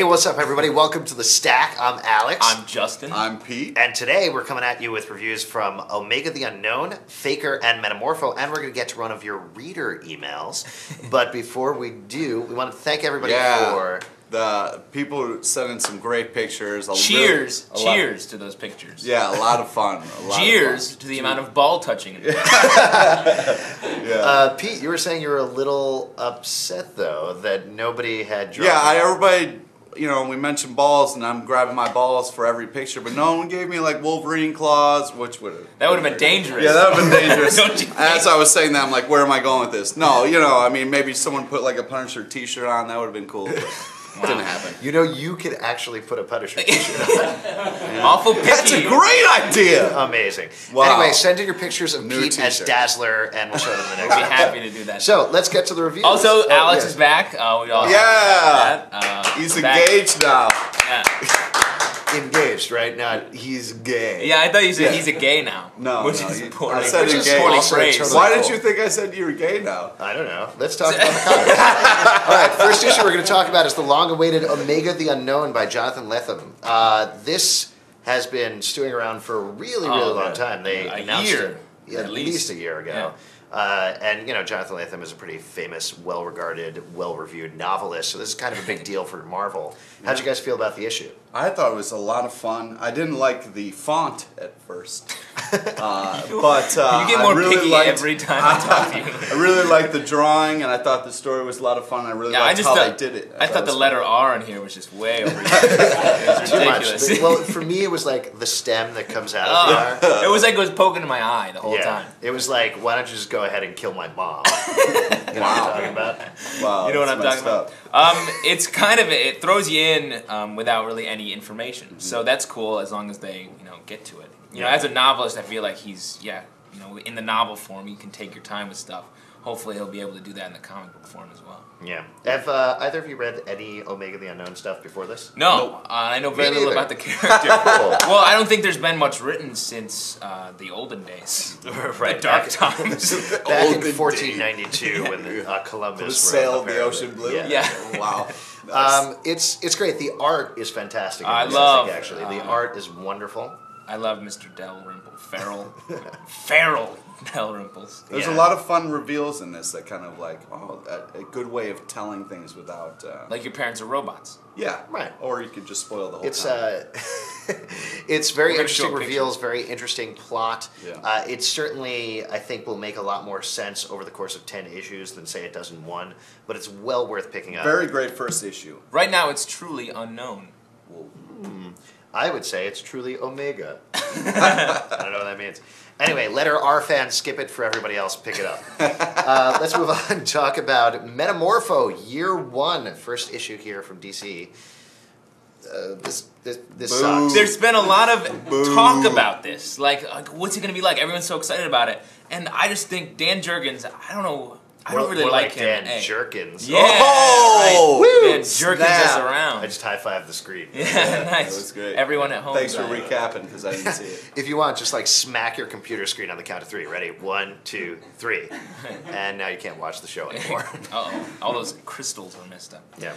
Hey, what's up, everybody? Welcome to The Stack. I'm Alex. I'm Justin. I'm Pete. And today we're coming at you with reviews from Omega the Unknown, Faker, and Metamorpho, and we're going to get to one of your reader emails. But before we do, we want to thank everybody for... The people who sent in some great pictures. Cheers to those pictures. Yeah, a lot of fun. Cheers to the amount of ball touching. Pete, you were saying you were a little upset, though, that nobody had drawn. Yeah, everybody, you know, we mentioned balls, and I'm grabbing my balls for every picture, but no one gave me, like, Wolverine claws, which would have... That would have been dangerous. Yeah, that would have been dangerous. Don't you think? As I was saying that, I'm like, where am I going with this? No, you know, I mean, maybe someone put, like, a Punisher t-shirt on, that would have been cool. Wow. Didn't happen. You know, you could actually put a Punisher t-shirt on. Yeah. Awful picky. That's a great idea! Amazing. Wow. Anyway, send in your pictures of New Pete as Dazzler, and we'll show them the next We'll be time. happy to do that. So, let's get to the reviews. Also, Alex is back. We all He's engaged now. Yeah. Engaged, right? Not he's gay. Yeah, I thought you said he's a gay now. No, which no, is I poorly, said which is engaged. poorly Also phrased. totally Why cool. did you think I said you were gay now? I don't know. Let's talk about the comic. All right, first issue we're going to talk about is the long-awaited Omega the Unknown by Jonathan Lethem. This has been stewing around for a really long time. They announced it at least a year ago. Yeah. And, you know, Jonathan Lethem is a pretty famous, well-regarded, well-reviewed novelist, so this is kind of a big deal for Marvel. How'd you guys feel about the issue? I thought it was a lot of fun. I didn't like the font at first, but you get more picky every time I talk to you. I really liked the drawing, and I thought the story was a lot of fun. I really liked how they did it. I thought the letter R in here was just way over here. It was ridiculous. Well, for me, it was like the stem that comes out of the R. It was like it was poking in my eye the whole time. It was like, why don't you just go ahead and kill my mom? You know what I'm talking about? Wow, you know what I'm talking about? It's kind of, it throws you in without really any information. Mm-hmm. So that's cool as long as they, you know, get to it. You know, as a novelist, I feel like he's, you know, in the novel form, you can take your time with stuff. Hopefully he'll be able to do that in the comic book form as well. Yeah. Have either of you read any Omega the Unknown stuff before this? No. Nope. I know very little about the character. Well, I don't think there's been much written since the olden days. Right. The dark times. Back in 1492 when Columbus sailed the ocean blue. Yeah. Wow. It's great. The art is fantastic. I love actually. The art is wonderful. I love Mr. Dalrymple. Feral Dalrymples. There's a lot of fun reveals in this that kind of like, a good way of telling things without... like your parents are robots. Yeah. Right. Or you could just spoil the whole It's time. it's very interesting reveals, very interesting plot. Yeah. It certainly, I think, will make a lot more sense over the course of 10 issues than, say, it does in one, but it's well worth picking up. Very great first issue. Right now, it's truly unknown. I would say it's truly Omega. I don't know what that means. Anyway, letter R fans, skip it. For everybody else, pick it up. Let's move on and talk about Metamorpho, Year 1, first issue here from DC. This sucks. There's been a lot of talk about this. Like, what's it going to be like? Everyone's so excited about it. And I just think Dan Jurgens, I don't know. I don't really like him. Dan Jerkins. Yeah, right. Woo! Dan Jerkins us around. I just high-fived the screen. Yeah, nice. That was great. Everyone at home. Thanks for recapping, because I didn't see it. If you want, just like smack your computer screen on the count of 3. Ready? 1, 2, 3. And now you can't watch the show anymore. Uh-oh. All those crystals are messed up. Yeah.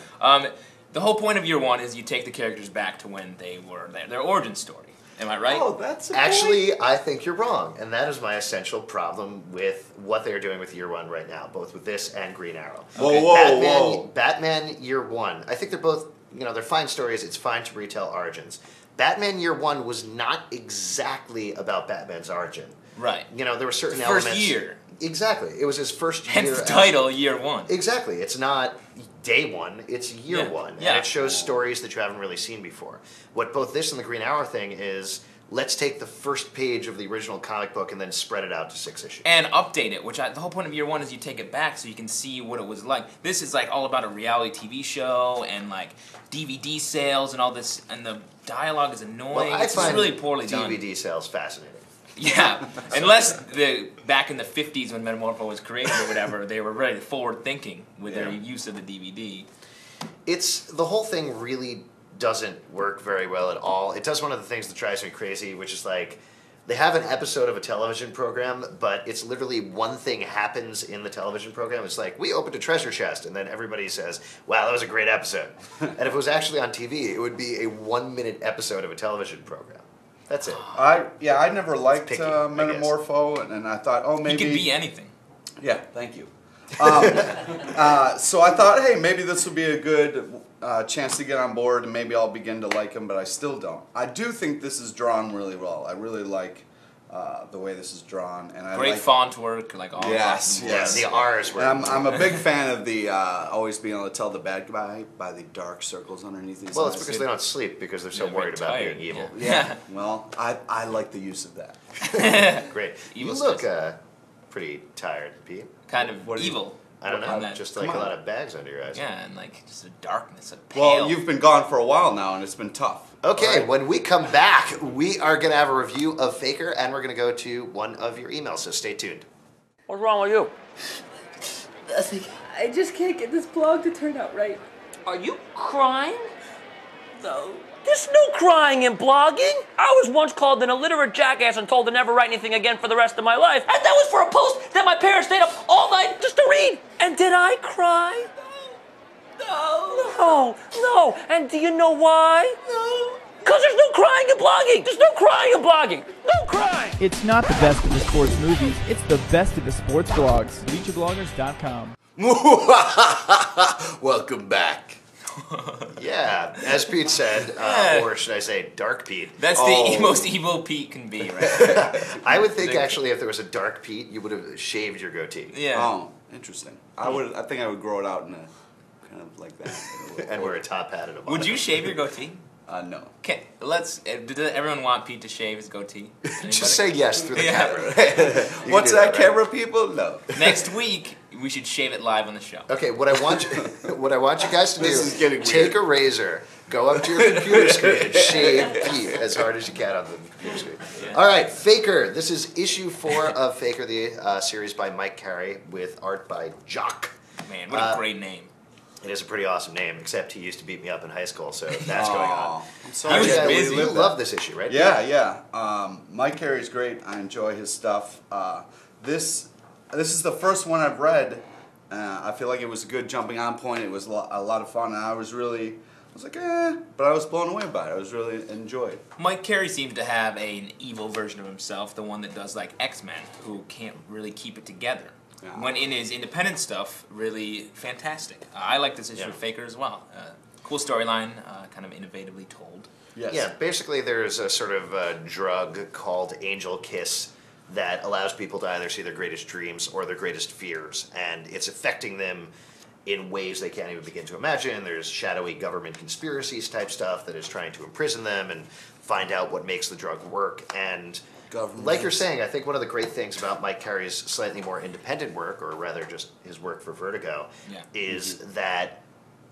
The whole point of Year 1 is you take the characters back to when they were their origin story. Am I right? Oh, that's a Actually, I think you're wrong, and that is my essential problem with what they're doing with Year 1 right now, both with this and Green Arrow. Whoa. Batman Year 1, I think they're both, you know, they're fine stories. It's fine to retell origins. Batman Year 1 was not exactly about Batman's origin. Right. You know, there were certain elements. First year. Exactly. It was his first year. Hence the title, Year 1. Exactly. It's not day 1, it's year 1. Yeah. And it shows stories that you haven't really seen before. What both this and the Green Arrow thing is, let's take the first page of the original comic book and then spread it out to 6 issues. And update it, the whole point of Year 1 is you take it back so you can see what it was like. This is like all about a reality TV show and like DVD sales and all this, and the dialogue is annoying. Well, I it's find just really poorly done. DVD sales fascinating. Yeah, unless back in the 50s when Metamorpho was created or whatever, they were very forward thinking with their use of the DVD. The whole thing really doesn't work very well at all. It does one of the things that drives me crazy, which is like, They have an episode of a television program, but it's literally one thing happens in the television program. It's like, we opened a treasure chest, and then everybody says, wow, that was a great episode. And if it was actually on TV, it would be a 1-minute episode of a television program. That's it. I never liked picky, Metamorpho, and I thought, oh, maybe... He could be anything. Yeah, thank you. So I thought, hey, maybe this would be a good chance to get on board, and maybe I'll begin to like him, but I still don't. I do think this is drawn really well. I really like the way this is drawn, and I Great like font work, like all Yes, that. yes. The R's were... I'm a big fan of the always being able to tell the bad guy by the dark circles underneath these Well, eyes. it's because they don't sleep because they're so They're worried about tired, being evil. Yeah. Well, I like the use of that. Great. Evil You look space. pretty tired, Pete. Kind of What do you- evil. I don't on know, that. just like a Come on. lot of bags under your eyes. Yeah, and like just a darkness, a pale. Well, you've been gone for a while now, and it's been tough. Okay, All right. when we come back, we are going to have a review of Faker, and we're going to go to one of your emails, so stay tuned. What's wrong with you? I just can't get this blog to turn out right. Are you crying? No. There's no crying in blogging. I was once called an illiterate jackass and told to never write anything again for the rest of my life. And that was for a post that my parents stayed up all night just to read. And did I cry? No. No. And do you know why? No. Because there's no crying in blogging. There's no crying in blogging. No crying. It's not the best of the sports movies, it's the best of the sports blogs. LeechBloggers.com. Welcome back. Yeah, as Pete said, or should I say Dark Pete. That's the most evil Pete can be, right? I would think actually if there was a Dark Pete, you would have shaved your goatee. Yeah. Oh, interesting. I think I would grow it out in a kind of like that. And wear a top hat and a Would you shave your goatee? No. Okay, let's. Does everyone want Pete to shave his goatee? Anybody? Just say yes through the Yeah. camera. You What's can do that, right? camera people? No. Next week we should shave it live on the show. Okay, what I want you guys to do This is getting take weird. a razor, go up to your computer screen, and shave Pete as hard as you can on the computer screen. Yeah. All right, Faker. This is issue 4 of Faker, the series by Mike Carey with art by Jock. Man, what a great name. It is a pretty awesome name, except he used to beat me up in high school, so that's going on. I'm sorry. was that we busy. You lived love that. this issue, right? Yeah. Mike Carey's great. I enjoy his stuff. This is the first one I've read. I feel like it was a good jumping on point. It was a lot of fun, and I was like, but I was blown away by it. I was really enjoyed. Mike Carey seems to have an evil version of himself, the one that does like X-Men, who can't really keep it together. Yeah. When in his independent stuff, really fantastic. I like this issue Yeah. of Faker as well. Cool storyline, kind of innovatively told. Yes. Yeah, basically there's a sort of drug called Angel Kiss that allows people to either see their greatest dreams or their greatest fears, and it's affecting them in ways they can't even begin to imagine. There's shadowy government conspiracies type stuff that is trying to imprison them and find out what makes the drug work. And like you're saying, I think one of the great things about Mike Carey's slightly more independent work, or rather just his work for Vertigo, Yeah. is that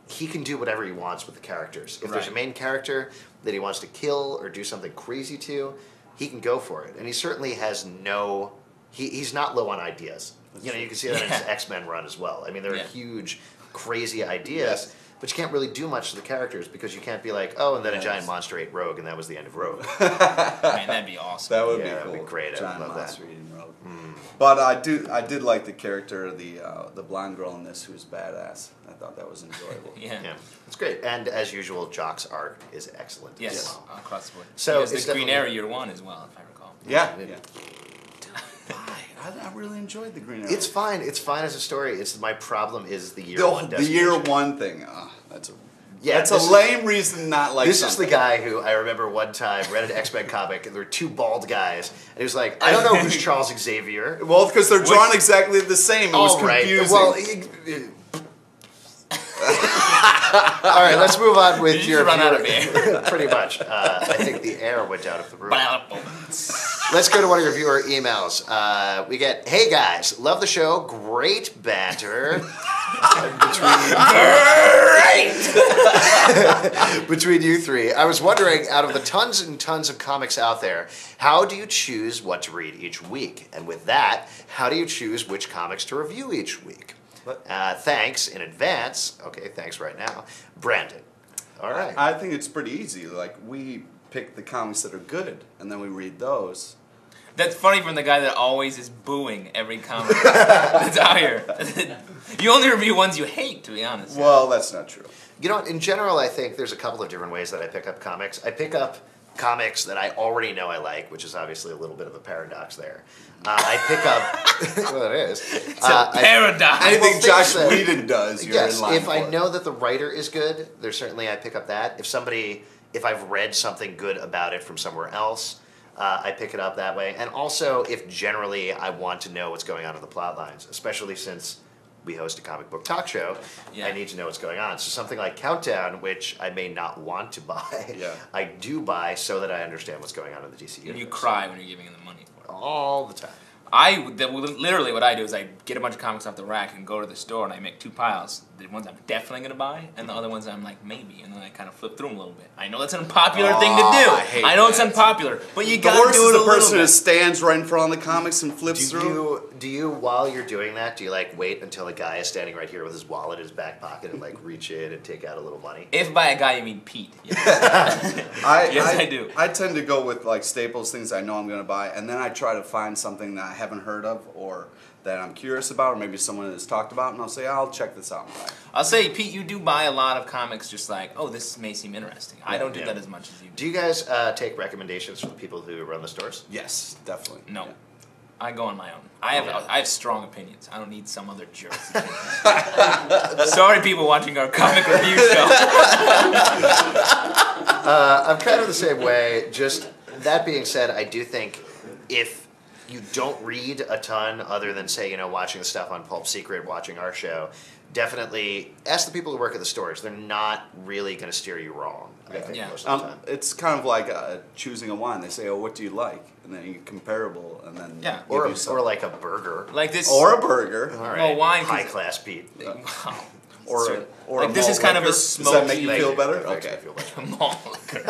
he can do whatever he wants with the characters. If there's a Right. main character that he wants to kill or do something crazy to, he can go for it. And he certainly has no... He's not low on ideas. You know, you can see that in his Yeah. X-Men run as well. I mean, there are Yeah. huge, crazy ideas, but you can't really do much to the characters because you can't be like, oh, and then a giant monster ate Rogue, and that was the end of Rogue. Man, that'd be awesome. That would Yeah, be that'd cool. be great. I Giant would love monster that. eating rogue. But I did like the character, the blonde girl in this who's badass. I thought that was enjoyable. Yeah. Yeah, it's great. And as usual, Jock's art is excellent. Yes, as well. across the board. So He does it's the Green definitely- Arrow Year 1 as well, if I recall. Yeah. I really enjoyed the Green Arrow. It's fine. It's fine as a story. It's my problem is the year one. the year destination. one thing. That's a Yeah, that's a this is- lame reason not like. This something. is the guy who I remember one time read an X-Men comic, and there were two bald guys, and he was like, "I don't know who's Charles Xavier." Well, because they're drawn exactly the same. It was Oh, right. confusing. Well, all right. Let's move on with Did you your just run out of viewer- Pretty much. I think the air went out of the room. Let's go to one of your viewer emails. We get, hey guys, love the show, great banter. Between you three. I was wondering, out of the tons and tons of comics out there, how do you choose what to read each week? And with that, how do you choose which comics to review each week? Thanks in advance. Okay, thanks right now. Brandon. All right. I think it's pretty easy. Like we pick the comics that are good, and then we read those. That's funny from the guy that always is booing every comic that's out here. You only review ones you hate, to be honest. Well, that's not true. You know, in general, I think there's a couple of different ways that I pick up comics. I pick up comics that I already know I like, which is obviously a little bit of a paradox there. I pick up... well, it is. It's a paradox. Anything well, Josh things that- Whedon does, you're Yes, in line if for I it. know that the writer is good, there's certainly I pick up that. If I've read something good about it from somewhere else, I pick it up that way. And also, if generally I want to know what's going on in the plot lines, especially since we host a comic book talk show, Yeah. I need to know what's going on. So something like Countdown, which I may not want to buy, Yeah. I do buy so that I understand what's going on in the DC universe. And you cry when you're giving him the money for it. all the time. Literally what I do is I get a bunch of comics off the rack and go to the store and I make two piles. The ones I'm definitely going to buy and the other ones I'm like, maybe. And then I kind of flip through them a little bit. I know that's an unpopular thing to do. I hate know it's that. unpopular, but you The got to worst do is it a the little person who bit. stands right in front of the comics and flips Do through. you, while you're doing that, do you like wait until a guy is standing right here with his wallet in his back pocket and like reach in and take out a little money? If by a guy you mean Pete. Yeah. Yes, I do. I tend to go with like staples, things I know I'm going to buy, and then I try to find something that I haven't heard of or that I'm curious about, or maybe someone has talked about, and I'll say, I'll check this out and buy it. I'll say, Pete, you do buy a lot of comics just like, oh, this may seem interesting. I don't do Yeah. that as much as you do. Do you guys take recommendations from the people who run the stores? Yes, definitely. No. Yeah. I go on my own. I have strong opinions. I don't need some other jerks. Sorry, people watching our comic review show. I'm kind of the same way. Just that being said, I do think if you don't read a ton other than, say, watching the stuff on Pulp Secret, watching our show, definitely ask the people who work at the stores. They're not really going to steer you wrong, I think, Yeah. most of the time. It's kind of like choosing a wine. They say, "Oh, what do you like?" And then you get comparable, and then Yeah. give Or, you some- or like a burger. Like this. or a burger, All right. Well, wine High can- class Pete. Wow. or So, a, or like a this malt is kind of a liquor. Does that make you smoky- feel better? That makes Okay. me feel better. Malt liquor.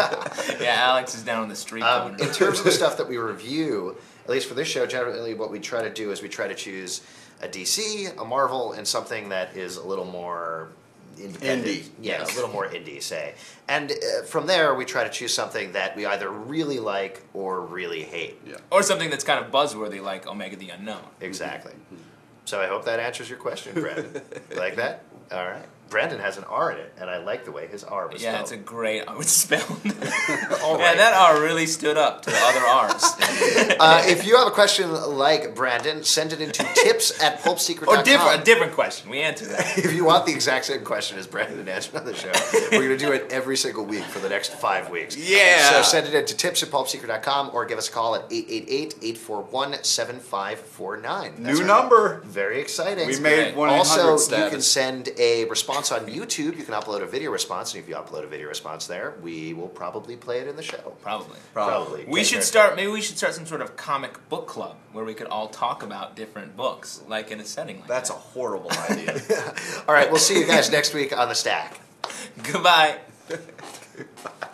Yeah, Alex is down on the street corner. In terms of the stuff that we review, at least for this show, generally what we try to do is we try to choose a DC, a Marvel, and something that is a little more independent. Indie, Yeah, yes. a little more indie, say. And from there, we try to choose something that we either really like or really hate. Yeah. Or something that's kind of buzzworthy like Omega the Unknown. Exactly. So I hope that answers your question, Brandon. You like that? All right. Brandon has an R in it, and I like the way his R was Yeah, spelled. it's a great it's spelled. All Yeah, right. that R really stood up to the other R's. If you have a question like Brandon, send it into tips@pulpsecret.com. Or a different question. We answer that. If you want the exact same question as Brandon answered on the show, we're going to do it every single week for the next 5 weeks. Yeah. So send it in to tips@pulpsecret.com or give us a call at 888-841-7549. New number. Very exciting. We made 1-800 Also, status. you can send a response on YouTube. You can upload a video response, and if you upload a video response there, we will probably play it in the show. Probably. Probably. We Okay, should great. start. Maybe we should start some sort of comic book club where we could all talk about different books, like in a setting like That's a that. horrible idea. All right, we'll see you guys next week on The Stack. Goodbye. Goodbye.